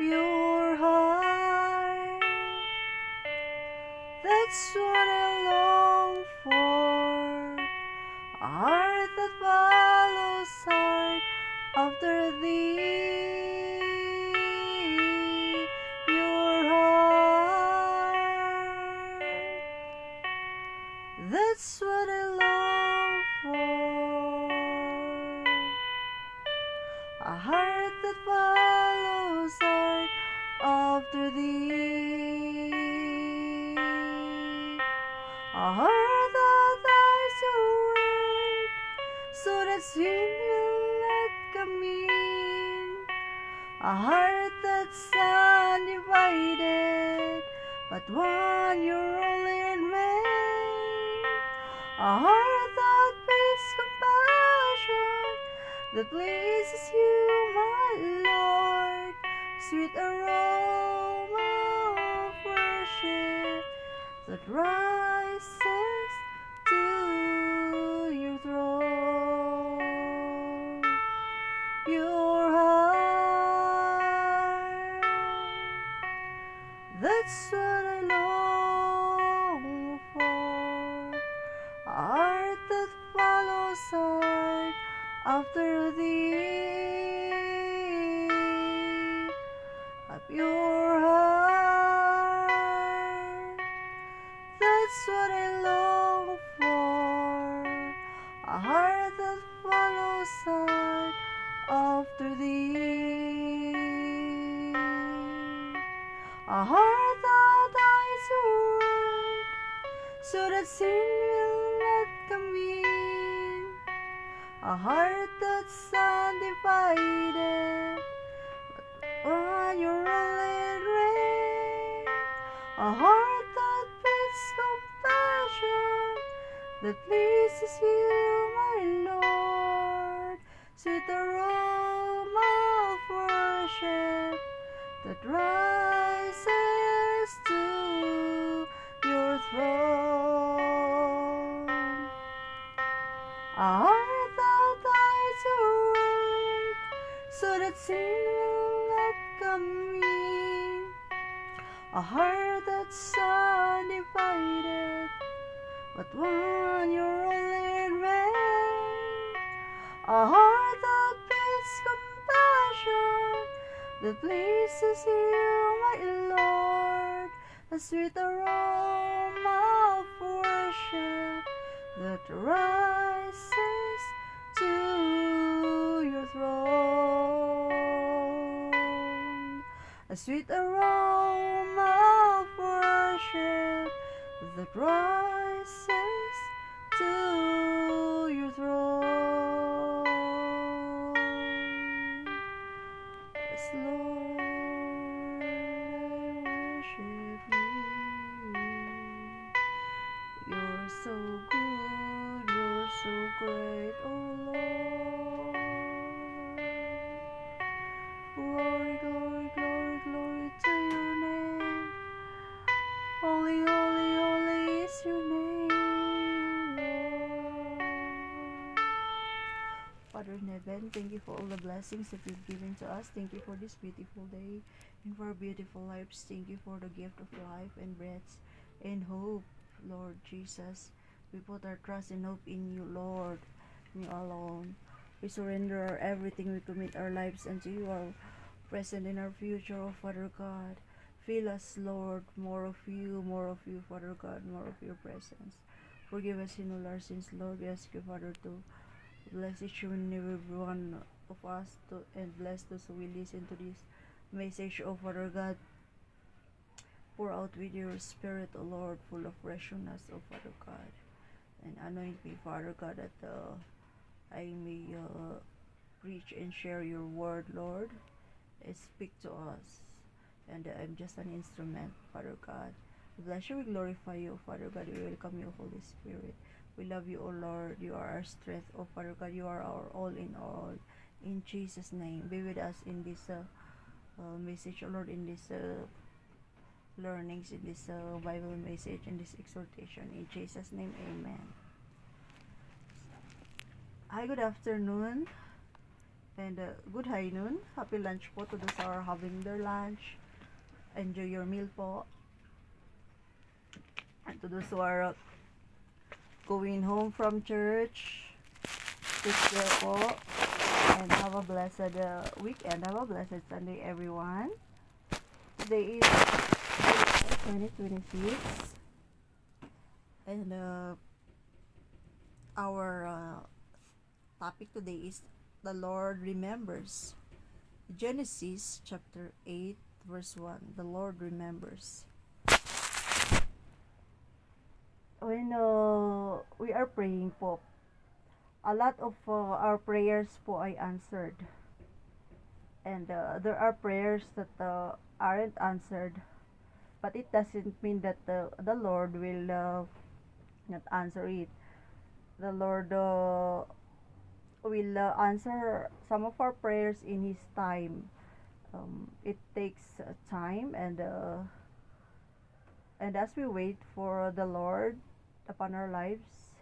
pure heart. That's what I long for. A heart that follows hard after thee. Pure heart. That's what I long for. A heart that follows hard after thee. A heart that lies your word, so that sin will not come in. A heart that's undivided, but one you're all in vain. A heart that beats compassion, that pleases you, my Lord. Sweet aroma of worship that rises to your throne. Pure heart, that's what I long for. A heart that follows hard after thee. A pure heart, that's what I long for. A heart that follows hard after thee. A heart that eyes your word, so that sin will not come in. A heart that's undivided, but you're all in rain. A heart that beats compassion, that pleases you, my Lord. Sweet aroma of worship that rises to your throne. A heart that eyes your word, so that sin will not come in. A heart that's undivided, but one you're all in vain. A heart that beats compassion, that pleases you, my Lord. A sweet aroma of worship that rises to your throne. A sweet aroma of worship that rises to your throne. Yes, Lord, I worship you. You're so good, you're so great, oh Lord. Glory, glory, glory, glory to your name. Holy, holy, holy is your name, Lord. Father in heaven, thank you for all the blessings that you've given to us. Thank you for this beautiful day and for our beautiful lives. Thank you for the gift of life and breath and hope, Lord Jesus. We put our trust and hope in you, Lord, in you alone. We surrender our everything. We commit our lives unto you, our present and our future, oh Father God. Fill us, Lord, more of you, Father God, more of your presence. Forgive us in all our sins, Lord. We ask you, Father, to bless each and every one of us and bless those who will listen to this message, oh Father God. Pour out with your spirit, O Lord, full of freshness, O Father God. And anoint me, Father God, that I may preach and share your word, Lord. Speak to us. And I'm just an instrument, Father God. We bless you, we glorify you, Father God. We welcome you, Holy Spirit. We love you, O Lord. You are our strength, O Father God. You are our all in all. In Jesus' name, be with us in this message, O Lord, in this learnings, in this Bible message, in this exhortation. In Jesus' name, amen. Hi, good afternoon. And good high noon. Happy lunch po to those who are having their lunch. Enjoy your meal po. And to those who are going home from church, take care po. And have a blessed weekend. Have a blessed Sunday, everyone. Today is 2026. And our topic today is the Lord remembers. Genesis chapter 8 verse 1. The Lord remembers. When we are praying po, a lot of our prayers po ay answered. And there are prayers that aren't answered. But it doesn't mean that the Lord will not answer it. The Lord will answer some of our prayers in His time. It takes time, and as we wait for the Lord upon our lives,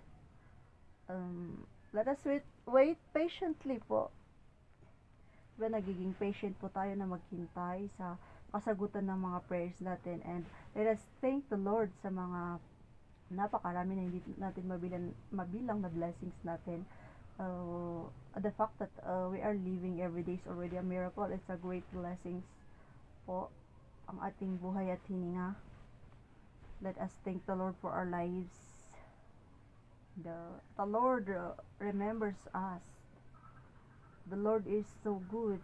let us wait patiently po. Diba, nagiging patient po tayo na maghintay sa kasagutan ng mga prayers natin, and let us thank the Lord sa mga napakarami na hindi natin mabilang na blessings natin. The fact that we are living every day is already a miracle. It's a great blessings po ang ating buhay at hininga. Let us thank the Lord for our lives. The Lord remembers us. The Lord is so good.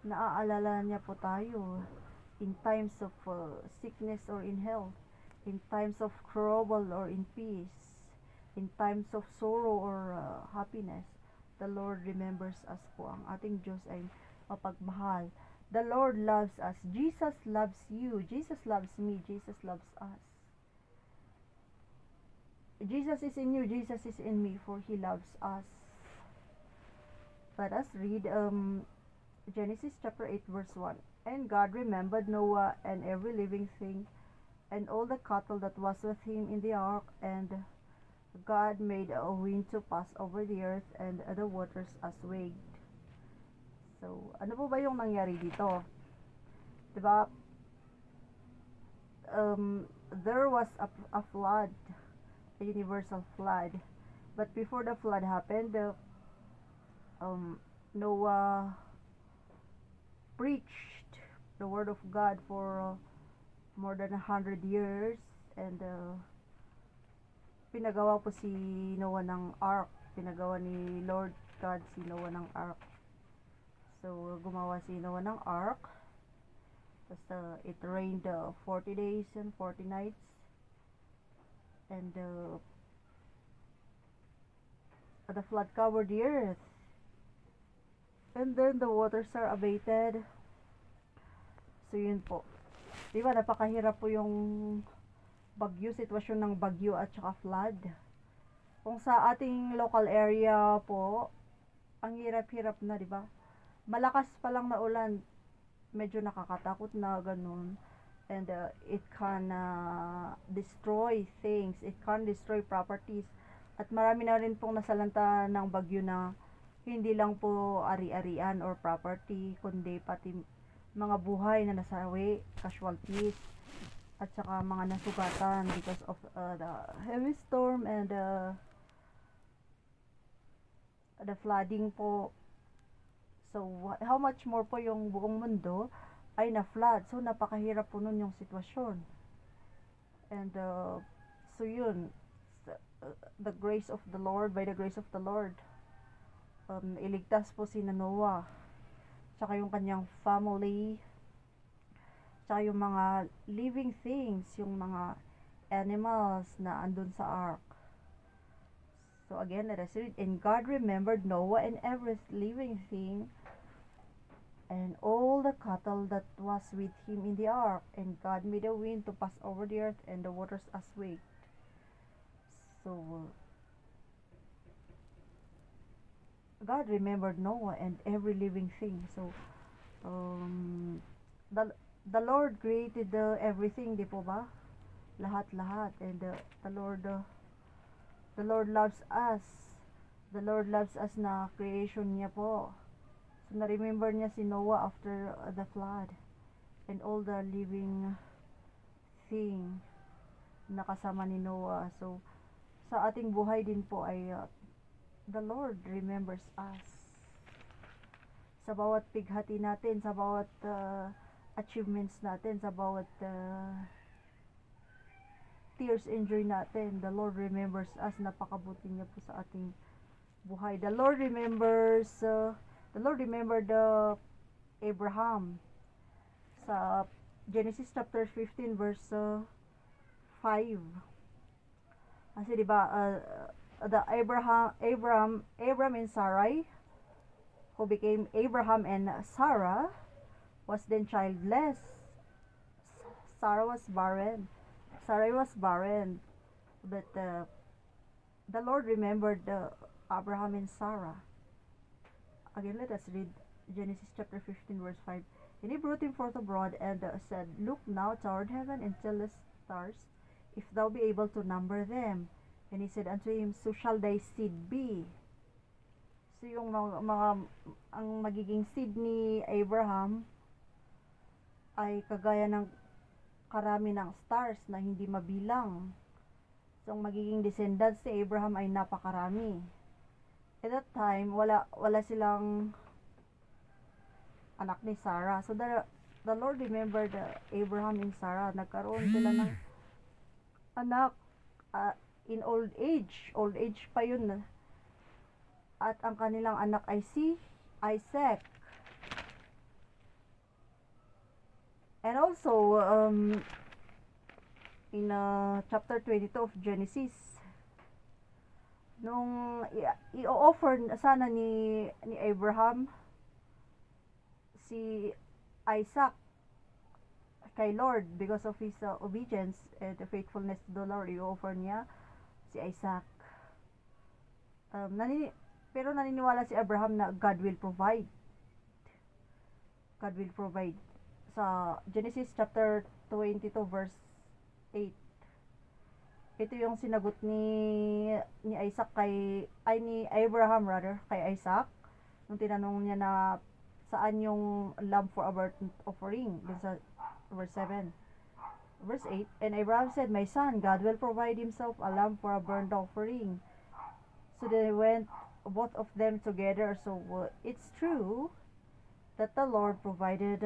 Naaalala niya po tayo in times of sickness or in health, in times of trouble or in peace, in times of sorrow or happiness. The Lord remembers us po. Ang ating Diyos ay mapagmahal. The Lord loves us. Jesus loves you. Jesus loves me. Jesus loves us. Jesus is in you. Jesus is in me, for He loves us. Let us read Genesis chapter 8 verse 1. And God remembered Noah and every living thing and all the cattle that was with him in the ark, and God made a wind to pass over the earth, and the waters assuaged. So, ano po ba yung nangyari dito? Diba? There was a flood, a universal flood. But before the flood happened, Noah preached the word of God for more than 100 years, and pinagawa po si Noah ng ark. Pinagawa ni Lord God si Noah ng ark. So, gumawa si Noah ng ark. Tapos, it rained 40 days and 40 nights. And the flood covered the earth. And then, the waters are abated. So, yun po. Diba, napakahirap po yung bagyo, sitwasyon ng bagyo at saka flood. Kung sa ating local area po, ang hirap-hirap na, diba? Malakas pa lang na ulan, medyo nakakatakot na ganun. And it can destroy things, it can destroy properties. At marami na rin pong nasalanta ng bagyo na hindi lang po ari-arian or property, kundi pati mga buhay na nasawi, casualties, at saka mga nasugatan because of the heavy storm and the flooding po. So, how much more po yung buong mundo ay na-flood. So, napakahirap po nun yung sitwasyon. And, so yun, the grace of the Lord, by the grace of the Lord, iligtas po si Noah, tsaka yung kanyang family, tsaka yung mga living things, yung mga animals na andun sa ark. So again, let us read. And God remembered Noah and every living thing and all the cattle that was with him in the ark. And God made a wind to pass over the earth, and the waters assuaged. So God remembered Noah and every living thing. So the Lord created everything, di po ba? Lahat-lahat. And the Lord loves us. The Lord loves us na creation niya po. So, na-remember niya si Noah after the flood and all the living thing na kasama ni Noah. So, sa ating buhay din po ay the Lord remembers us. Sa bawat pighati natin, sa bawat achievements natin, sa bawat tears and joy natin, the Lord remembers us. Napakabuti niya po sa ating buhay. The Lord remembered Abraham sa Genesis chapter 15 verse 5. Kasi 'di ba the Abraham and Sarai, who became Abraham and Sarah, was then childless. Sarah was barren. Sarai was barren. But the Lord remembered Abraham and Sarah. Again, let us read Genesis chapter 15 verse 5. And he brought him forth abroad and said, Look now toward heaven and tell the stars, if thou be able to number them. And he said unto him, So shall thy seed be. So yung ang magiging seed ni Abraham ay kagaya ng karami ng stars na hindi mabilang. So ang magiging descendants ni Abraham ay napakarami. At that time, wala silang anak ni Sarah. So the Lord remembered Abraham and Sarah. Nagkaroon sila ng anak in old age. Old age pa yun. At ang kanilang anak ay si Isaac. And also, in chapter 22 of Genesis, nung i-offer sana ni Abraham si Isaac kay Lord because of his obedience and faithfulness to the Lord, i-offer niya si Isaac. Pero naniniwala si Abraham na God will provide. God will provide. Sa Genesis chapter 22 verse 8. Ito yung sinagot ni Isaac ni Abraham rather, kay Isaac. Nung tinanong niya na saan yung lamb for a burnt offering, dun sa verse 7. Verse 8, and Abraham said, My son, God will provide himself a lamb for a burnt offering. So they went, both of them together. So it's true that the Lord provided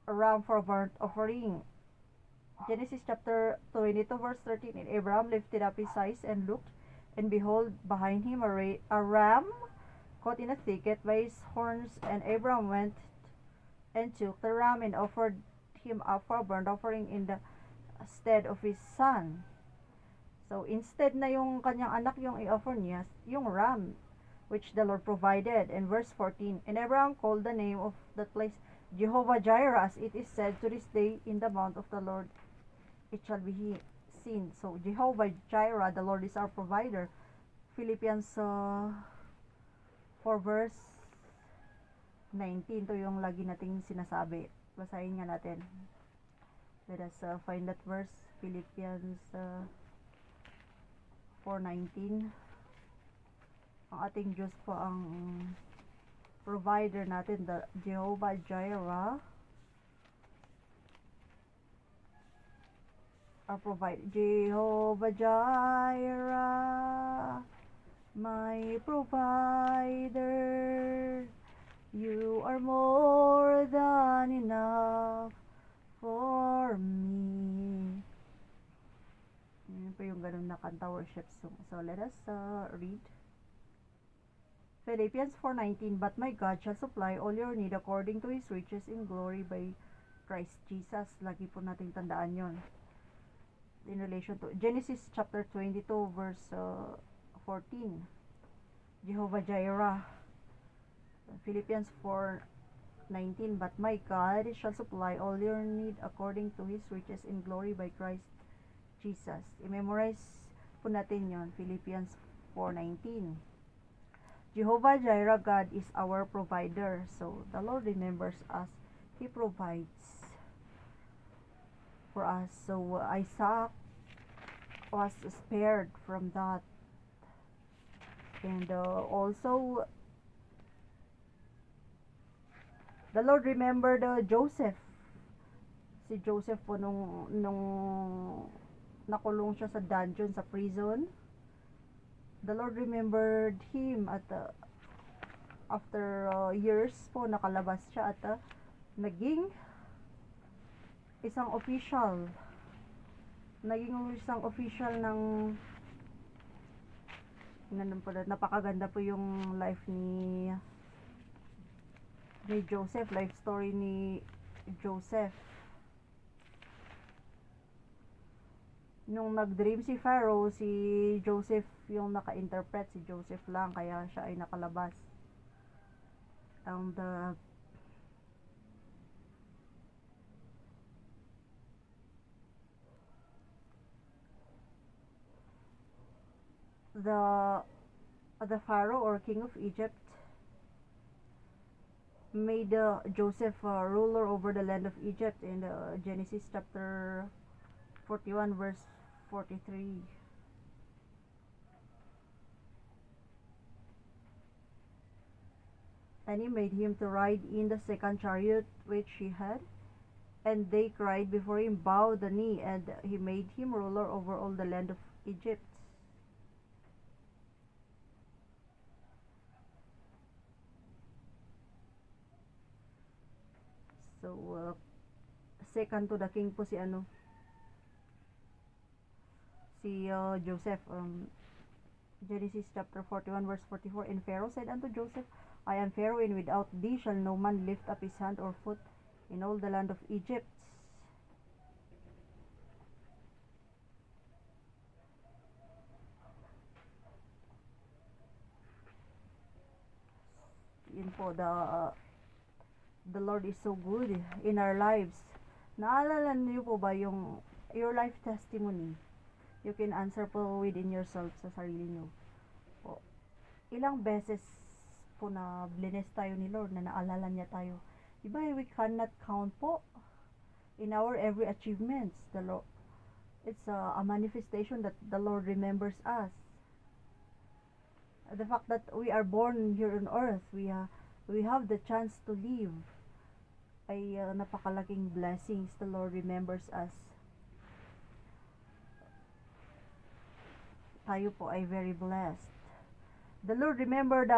a ram for a burnt offering. Genesis chapter 22 verse 13, and Abraham lifted up his eyes and looked, and behold, behind him a ram caught in a thicket by his horns, and Abraham went and took the ram and offered him up for a burnt offering in the stead of his son. So instead na yung kanyang anak yung i-offer niya, yung ram, which the Lord provided. And verse 14, and Abraham called the name of that place Jehovah Jireh, as it is said to this day, in the mount of the Lord it shall be seen. So Jehovah Jireh, the Lord is our provider. Philippians 4 verse 19, to yung lagi nating sinasabi. Basahin nga natin. Let us find that verse. Philippians 4:19. Ang ating Diyos po ang provider natin, the Jehovah Jireh. Jehovah Jireh, my provider, you are more than enough for me. Yan po yung ganun na kanta, worship song. So let us read Philippians 4:19, but my God shall supply all your need according to His riches in glory by Christ Jesus. Lagi po nating tandaan yon. In relation to Genesis chapter 22 verse 14, Jehovah Jireh. Philippians 4:19, but my God shall supply all your need according to His riches in glory by Christ Jesus. I-memorize po natin yon, Philippians 4:19. Jehovah Jireh, God is our provider. So the Lord remembers us. He provides for us. So Isaac was spared from that. And also The Lord remembered Joseph. Si Joseph po nung nakulong siya sa dungeon, sa prison. The Lord remembered him at after years po nakalabas siya at naging isang official. Naging isang official ng napakaganda po yung life ni Joseph, life story ni Joseph. Nung nag-dream si Pharaoh, si Joseph yung naka-interpret, si Joseph lang, kaya siya ay nakalabas. And the Pharaoh or king of Egypt made Joseph ruler over the land of Egypt in Genesis chapter 41 verse 43. And he made him to ride in the second chariot which he had, and they cried before him, bow the knee, and he made him ruler over all the land of Egypt. So, second to the king po si Joseph. Genesis chapter 41 verse 44. And Pharaoh said unto Joseph, I am Pharaoh, and without thee shall no man lift up his hand or foot in all the land of Egypt. Yun po, the Lord is so good in our lives. Naalala niyo po ba yung your life testimony? You can answer po within yourself sa sarili niyo. Po, ilang beses po na bless tayo ni Lord, na naalala niya tayo. Diba, we cannot count po in our every achievements. The Lord, it's a manifestation that the Lord remembers us. The fact that we are born here on earth, we have the chance to live, ay napakalaking blessings. The Lord remembers us. Tayo po ay very blessed. The Lord remembered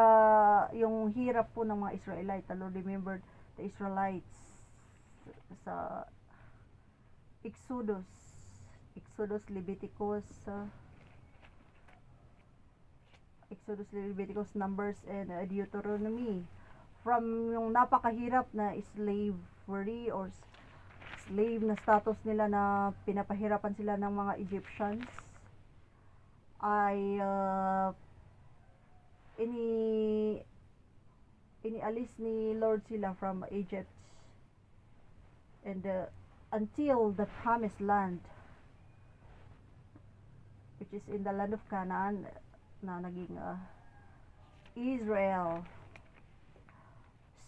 yung hirap po ng mga Israelites. The Lord remembered the Israelites sa Exodus, Leviticus, Numbers, and Deuteronomy. From yung napakahirap na slavery or slave na status nila, na pinapahirapan sila ng mga Egyptians, ay inialis ni Lord sila from Egypt, and until the promised land, which is in the land of Canaan, na naging Israel.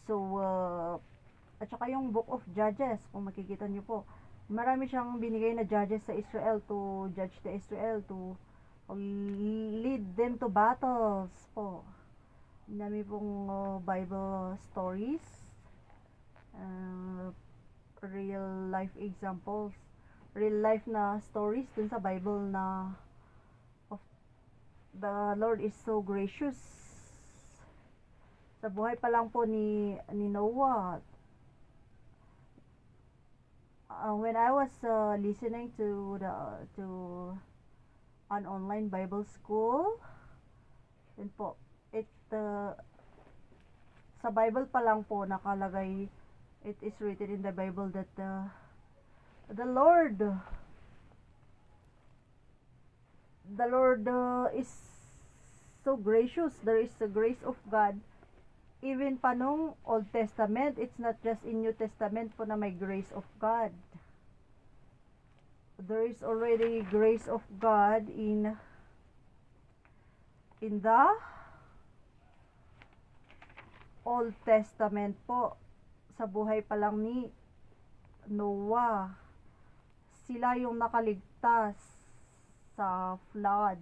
So at saka yung book of Judges, kung makikita nyo po, marami siyang binigay na judges sa Israel to judge the Israel, to lead them to battles po. Dami pong Bible stories, real life examples, real life na stories dun sa Bible, na of the Lord is so gracious. Sa buhay pa lang po ni Noah, when I was listening to an online Bible school, yun po, sa Bible pa lang po nakalagay, it is written in the Bible that the Lord is so gracious. There is the grace of God even pa nung Old Testament. It's not just in New Testament po na may grace of God. There is already grace of God in the Old Testament po. Sa buhay pa lang ni Noah, sila yung nakaligtas sa flood.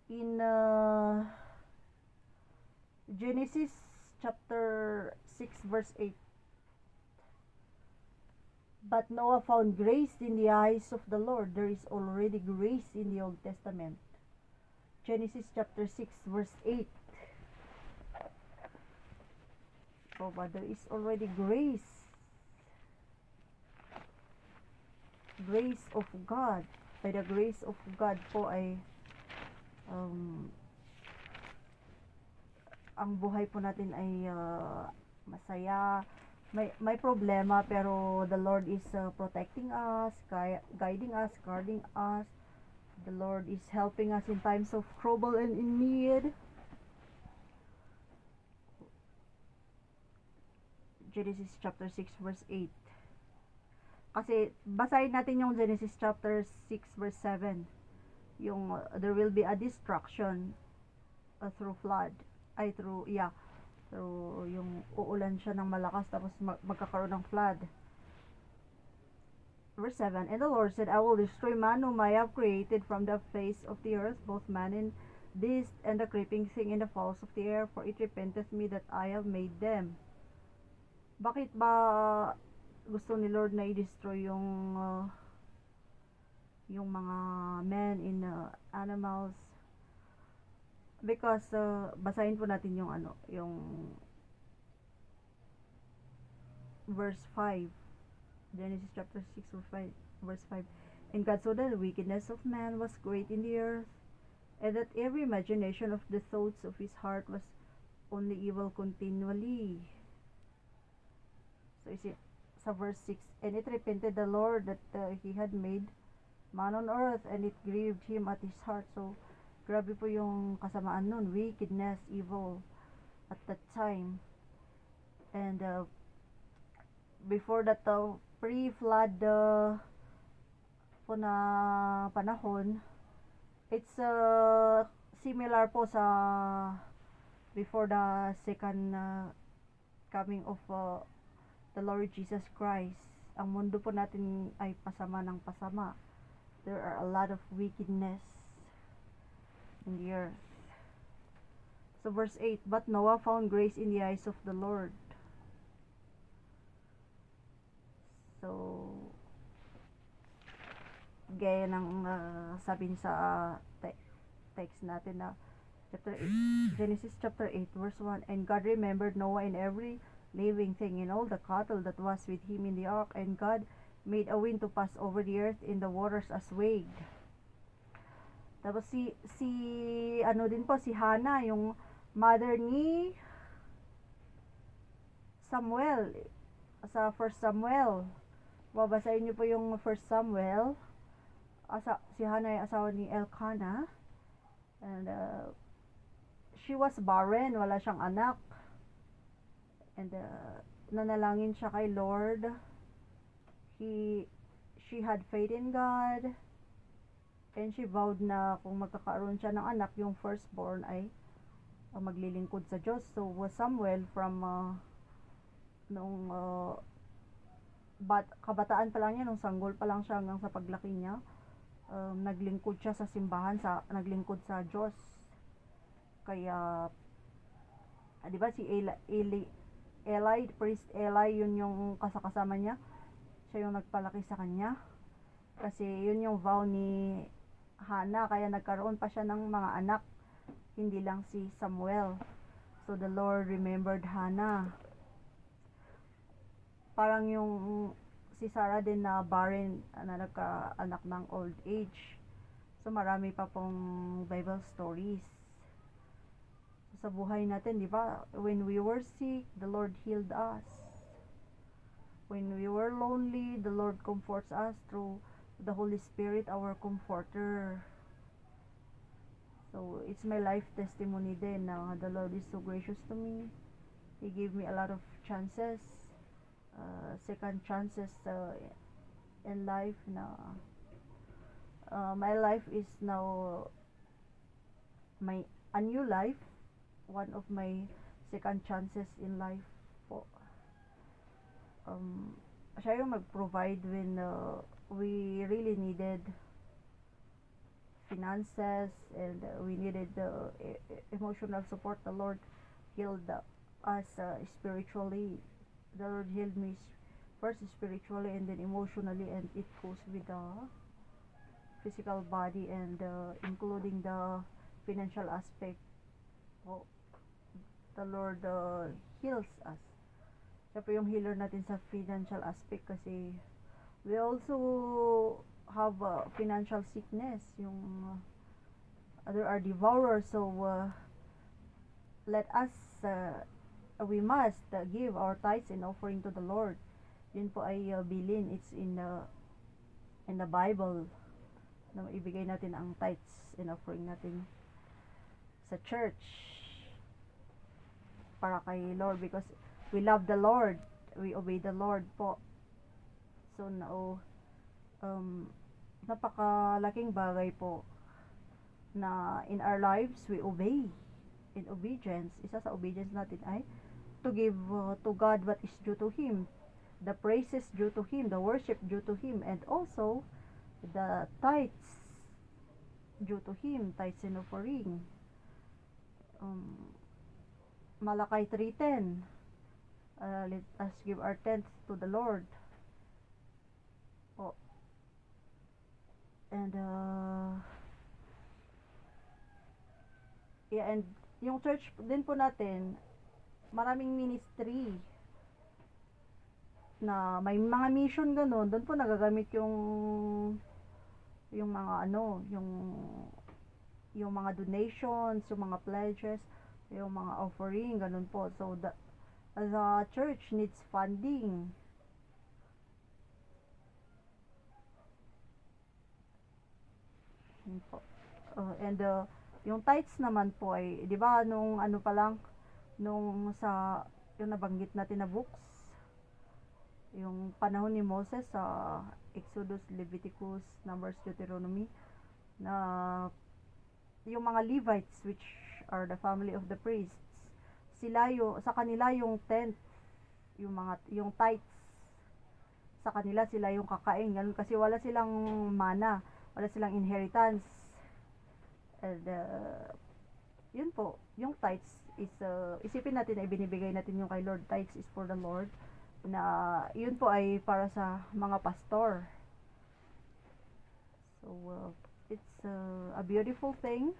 In Genesis chapter 6 verse 8. But Noah found grace in the eyes of the Lord. There is already grace in the Old Testament. Genesis chapter 6 verse 8. So, but there is already grace. Grace of God. By the grace of God po ay ang buhay po natin ay masaya. May problema pero the Lord is protecting us, guiding us, guarding us. The Lord is helping us in times of trouble and in need. Genesis chapter 6 verse 8. Kasi basahin natin yung Genesis chapter 6 verse 7. Yung there will be a destruction through flood. Through yung uulan siya ng malakas tapos magkakaroon ng flood. Verse 7, and the Lord said, I will destroy man whom I have created from the face of the earth, both man and beast, and the creeping thing and the fowls of the air, for it repenteth me that I have made them. Bakit ba gusto ni Lord na i-destroy yung mga men in animals? Because basahin po natin yung yung verse 5. Genesis chapter 6 verse 5. And God saw that the wickedness of man was great in the earth, and that every imagination of the thoughts of his heart was only evil continually. So you see, sa verse 6, and it repented the Lord that he had made man on earth, and it grieved him at his heart. So grabe po yung kasamaan nun, wickedness, evil at that time. And before that pre-flood po na panahon, it's similar po sa before the second coming of the Lord Jesus Christ. Ang mundo po natin ay pasama ng pasama. There are a lot of wickedness in the earth. So verse 8, but Noah found grace in the eyes of the Lord. So gaya ng sabi sa text natin na chapter 8, Genesis chapter 8 verse 1, and God remembered Noah and every living thing and all the cattle that was with him in the ark, and God made a wind to pass over the earth in the waters assuaged. Tapos si ano din po, si Hannah, yung mother ni Samuel, sa 1 Samuel. Babasahin niyo po yung 1 Samuel. Si Hannah ay asawa ni Elkanah. And she was barren, wala siyang anak. And nanalangin siya kay Lord. She had faith in God. And she vowed na kung magkakaroon siya ng anak, yung firstborn ay maglilingkod sa Diyos. So Samuel from nung kabataan pa lang niya, nung sanggol pa lang siya hanggang sa paglaki niya, naglingkod siya sa simbahan, naglingkod sa Diyos. Kaya di ba si Eli, priest Eli, yun yung kasama niya. Siya yung nagpalaki sa kanya. Kasi yun yung vow ni Hannah, kaya nagkaroon pa siya ng mga anak, hindi lang si Samuel. So the Lord remembered Hannah. Parang yung si Sarah din na barren, na nagka-anak ng old age. So marami pa pong Bible stories. So, sa buhay natin, di ba? When we were sick, the Lord healed us. When we were lonely, the Lord comforts us through the Holy Spirit, our comforter. So it's my life testimony din na the Lord is so gracious to me. He gave me a lot of chances, second chances in life na my life is now a new life, one of my second chances in life po. Siya yung mag-provide when we really needed finances and we needed the emotional support. The Lord healed us spiritually. The Lord healed me first spiritually and then emotionally, and it goes with the physical body, and including the financial aspect. Oh, the Lord heals us. Siya po yung healer natin sa financial aspect, kasi we also have financial sickness. Yung other are devourers. So let us we must give our tithes and offering to the Lord. Yun po ay bilin. It's in the Bible na ibigay natin ang tithes and offering natin sa church para kay Lord, because we love the Lord, we obey the Lord po. So now napakalaking bagay po na in our lives we obey. In obedience, isa sa obedience natin ay to give to God what is due to Him, the praises due to Him, the worship due to Him, and also the tithes due to Him, tithes and offering. Malakay 3:10, let us give our tenth to the Lord. Oh. And yeah, and yung church din po natin, maraming ministry na may mga mission ganun. Doon po nagagamit yung mga yung mga donations, yung mga pledges, yung mga offering, ganun po. So the church needs funding. Yun po. And yung tithes naman po ay, di ba, nung ano pa lang, nung sa, yung nabanggit natin na books, yung panahon ni Moses sa Exodus, Leviticus, Numbers, Deuteronomy, na yung mga Levites, which are the family of the priests, sila sa kanila yung tenth, yung tithes, sa kanila sila yung kakain, ganun, kasi wala silang mana, wala silang inheritance. And yun po, yung tithes is isipin natin na ibinibigay natin yung kay Lord. Tithes is for the Lord, na yun po ay para sa mga pastor. So it's a beautiful thing.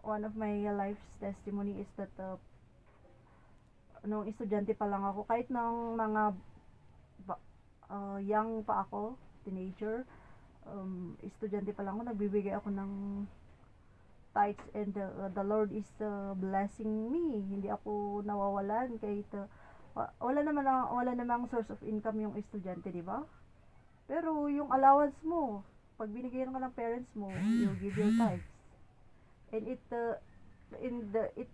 One of my life's testimony is that nung estudyante pa lang ako, kahit nang mga young pa ako, teenager, estudyante pa lang ako, nagbibigay ako ng tithes, and the Lord is blessing me. Hindi ako nawawalan kahit wala namang source of income yung estudyante, di ba? Pero yung allowance mo, pag binigyan ka ng parents mo, you give your tithes. And it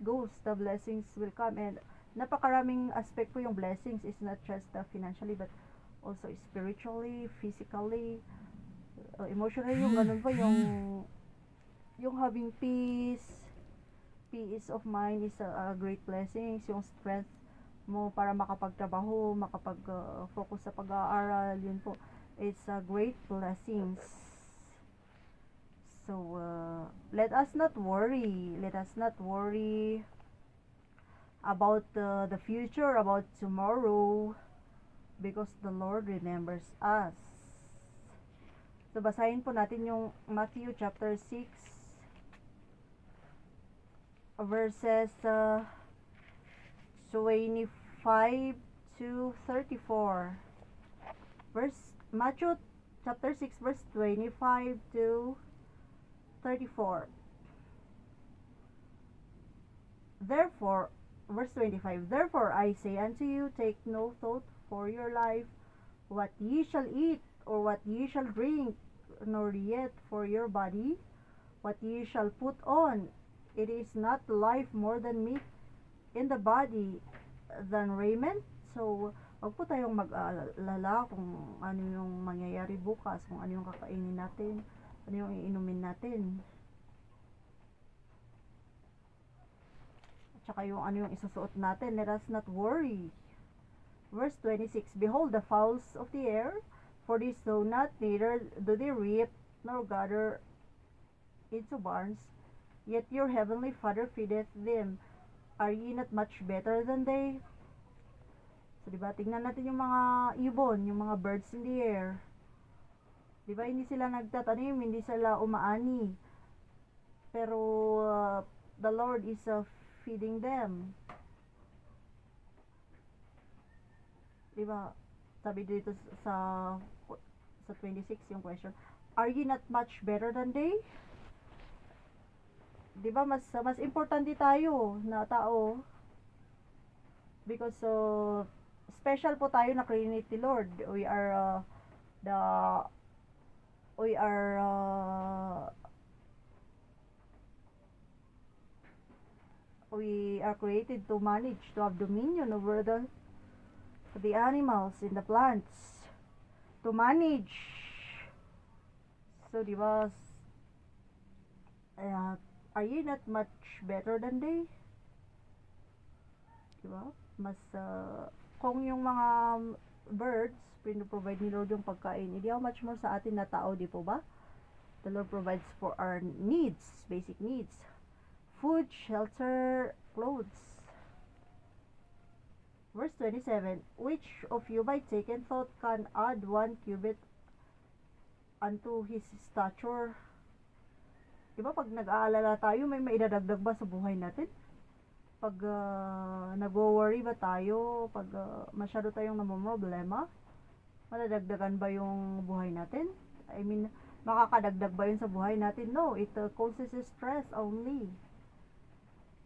goes, the blessings will come. And napakaraming aspect po yung blessings, is not just financially, but also spiritually, physically, emotionally, yung ganun po, yung having peace of mind is a great blessing. Yung strength mo para makapagtrabaho, makapag-focus sa pag-aaral, yun po, it's a great blessings. So let us not worry about the future, about tomorrow, because the Lord remembers us. So basahin po natin yung Matthew chapter 6 verses 25 to 34. Matthew chapter 6 verse 25 to 34. Therefore, verse 25, therefore I say unto you, take no thought for your life, what ye shall eat, or what ye shall drink, nor yet for your body, what ye shall put on. It is not life more than meat, in the body than raiment. So, wag po tayong mag-alala kung ano yung mangyayari bukas, kung ano yung kakainin natin, ano yung iinumin natin, at saka yung ano yung isusuot natin. Let us not worry. Verse 26, behold the fowls of the air, for they sow not, neither do they reap, nor gather into barns, yet your heavenly Father feedeth them. Are ye not much better than they? So, diba, tingnan natin yung mga ibon, yung mga birds in the air. Diba, hindi sila nagtatanim, hindi sila umaani. Pero, the Lord is feeding them. Diba, sabi dito sa 26 yung question, are ye not much better than they? Diba, mas importante tayo na tao. Because, special po tayo na create ni Lord. We are created to manage, to have dominion over the animals and the plants, to manage. So, di ba, are you not much better than they? Di ba? Mas, kung yung mga birds, pinoprovide ni Lord yung pagkain, hindi how much more sa atin na tao, di po ba? The Lord provides for our needs, basic needs. Food, shelter, clothes. Verse 27, which of you by taking thought can add 1 cubit unto his stature? Diba pag nag-aalala tayo, may maidadagdag ba sa buhay natin? Pag nag-worry ba tayo? Pag masyado tayong namumroblema? Madadagdagan ba yung buhay natin? I mean, makakadagdag ba yun sa buhay natin? No, it causes stress only.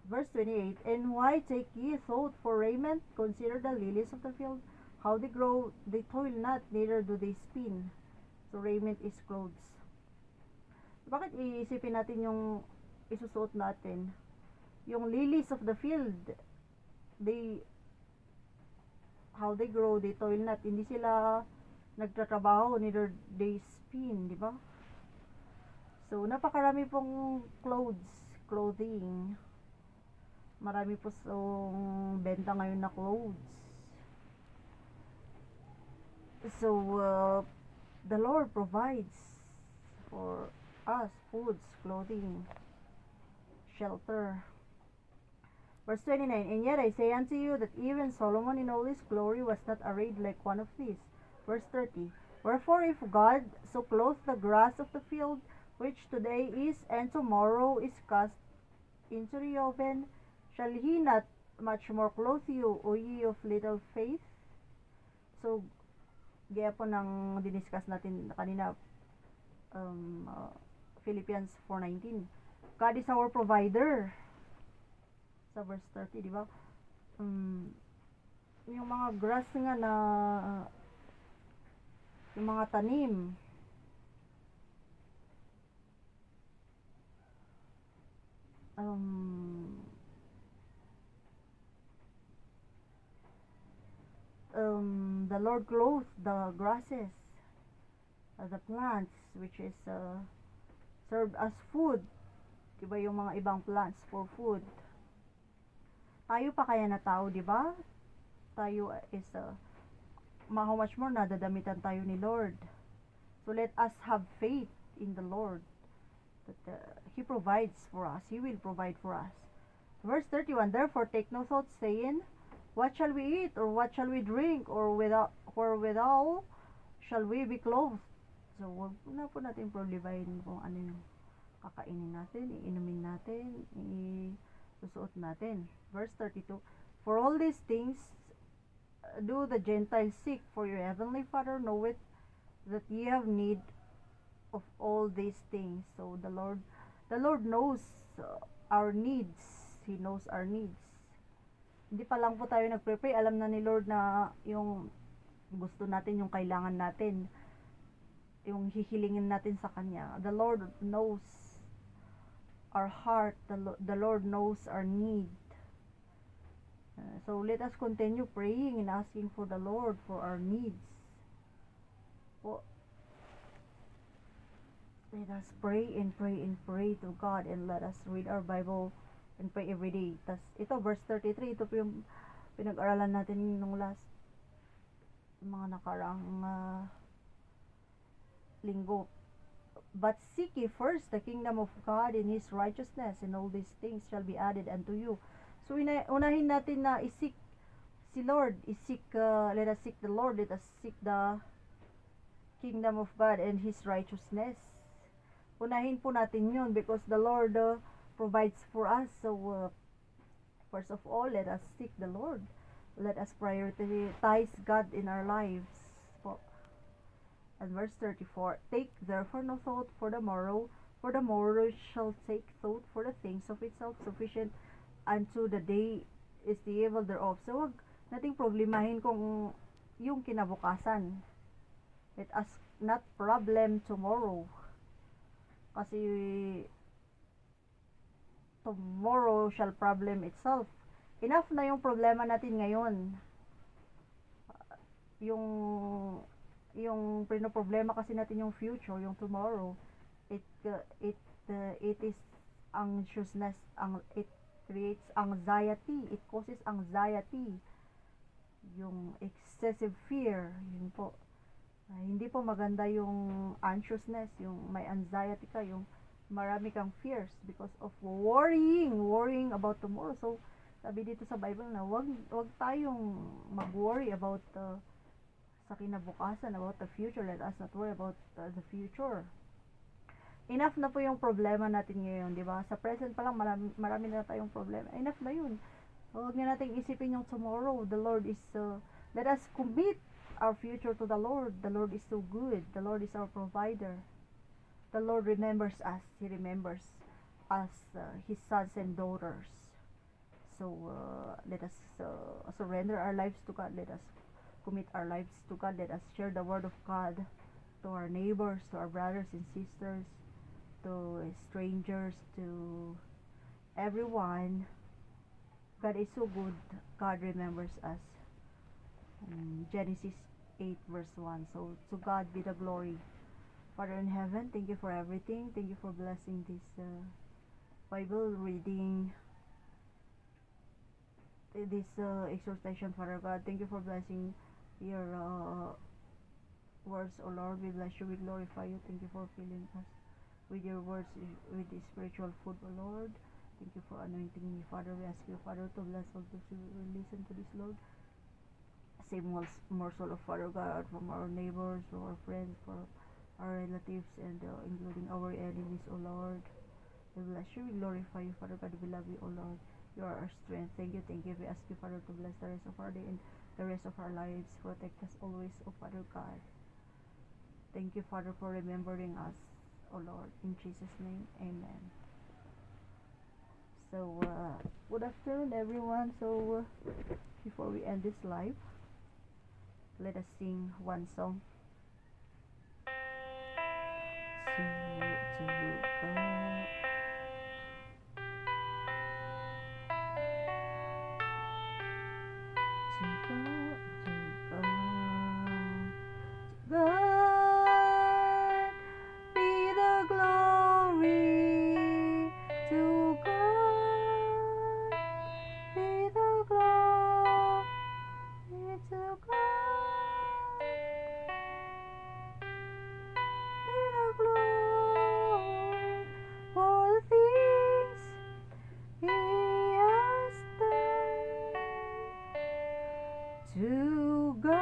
Verse 28, and why take ye thought for raiment? Consider the lilies of the field, how they grow, they toil not, neither do they spin. So raiment is clothes. Bakit iisipin natin yung isusuot natin? Yung lilies of the field, how they grow, they toil not. Hindi sila nagtatrabaho, neither they spin, di ba? So, napakarami pong clothing. Marami po benta ngayon na clothes. So, the Lord provides for us foods, clothing, shelter. Verse 29, and yet I say unto you that even Solomon in all his glory was not arrayed like one of these. Verse 30, wherefore if God so clothe the grass of the field, which today is and tomorrow is cast into the oven, shall he not much more clothe you, O ye of little faith? So, gaya po ng diniscuss natin kanina, Philippians 4:19. God is our provider. Sa verse 30, di ba? Yung mga grass nga na yung mga tanim, the Lord clothed the grasses, the plants, which is served as food. Diba yung mga ibang plants for food. Tayo pa kaya na tao, diba? Tayo is how much more nadadamitan tayo ni Lord. So let us have faith in the Lord that He provides for us. He will provide for us. Verse 31, therefore take no thought, saying, what shall we eat, or what shall we drink, or withal shall we be clothed? So, wag na po natin problemahin kung ano yung kakainin natin, iinumin natin, isusuot natin. Verse 32, for all these things do the Gentiles seek, for your heavenly Father knoweth that ye have need of all these things. So, the Lord knows our needs. He knows our needs. Hindi pa lang po tayo nagpre-pray, alam na ni Lord na yung gusto natin, yung kailangan natin, yung hihilingin natin sa Kanya. The Lord knows our heart. The Lord knows our need. So let us continue praying and asking for the Lord for our needs. Let us pray and pray and pray to God, and let us read our Bible and pray every day. Tas ito verse 33, ito po yung pinag-aralan natin nung last mga nakarang linggo. But seek ye first the kingdom of God and His righteousness, and all these things shall be added unto you. So unahin natin na isik si Lord, let us seek the Lord, let us seek the kingdom of God and His righteousness. Unahin po natin yun because the Lord provides for us. So first of all, let us seek the Lord. Let us prioritize God in our lives. And verse 34, take therefore no thought for the morrow shall take thought for the things of itself. Sufficient unto the day is the evil thereof. So wag nating problemahin kung yung kinabukasan. Let us not problem tomorrow. Kasi tomorrow shall problem itself. Enough na yung problema natin ngayon. Yung pinoproblema kasi natin yung future, yung tomorrow. It is anxiousness, it creates anxiety, it causes anxiety. Yung excessive fear, yun po. Hindi po maganda yung anxiousness, yung may anxiety ka, yung marami kang fears because of worrying about tomorrow. So sabi dito sa Bible na wag tayong mag-worry about sa kinabukasan, about the future. Let us not worry about the future. Enough na po yung problema natin ngayon, di ba? Sa present pa lang marami na tayong problema. Enough na yun. Huwag na nating isipin yung tomorrow. The Lord is let us commit our future to the Lord. The Lord is so good. The Lord is our provider. The Lord remembers us. He remembers us, His sons and daughters. So let us surrender our lives to God. Let us commit our lives to God. Let us share the word of God to our neighbors, to our brothers and sisters, to strangers, to everyone. God is so good. God remembers us. Genesis 8 verse 1. So to God be the glory. Father in heaven, thank you for everything. Thank you for blessing this Bible reading, this exhortation, Father God. Thank you for blessing your words, O Lord. We bless you, we glorify you. Thank you for filling us with your words, with the spiritual food, O Lord. Thank you for anointing me, Father. We ask you, Father, to bless all those who will listen to this, Lord. Save morsel of, Father God, from our neighbors, from our friends, from our relatives, and including our enemies, O Lord. We bless you, we glorify you, Father God. We love you, O Lord. You are our strength. Thank you. We ask you, Father, to bless the rest of our day and the rest of our lives. Protect us always, O Father God. Thank you, Father, for remembering us, O Lord. In Jesus' name, amen. So, good afternoon, everyone. So, before we end this live, let us sing one song. God be the glory, to God be the glory, to God be the glory for the things He has done. To God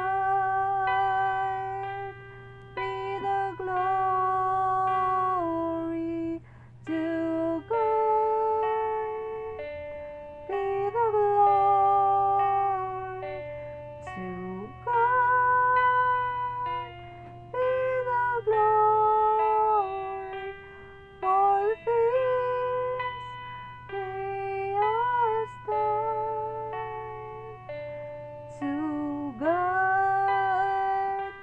be the glory, to God be the glory, to God be the glory for the things He has done. To God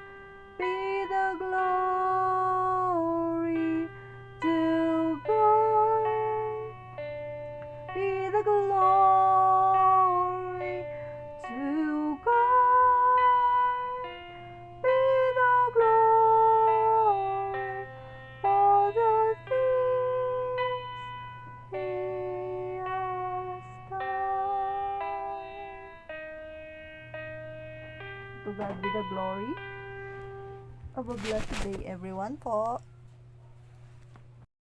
be the glory, to God be the glory, to God be the glory for the things He has done. To God be the glory. Have a blessed day, everyone po.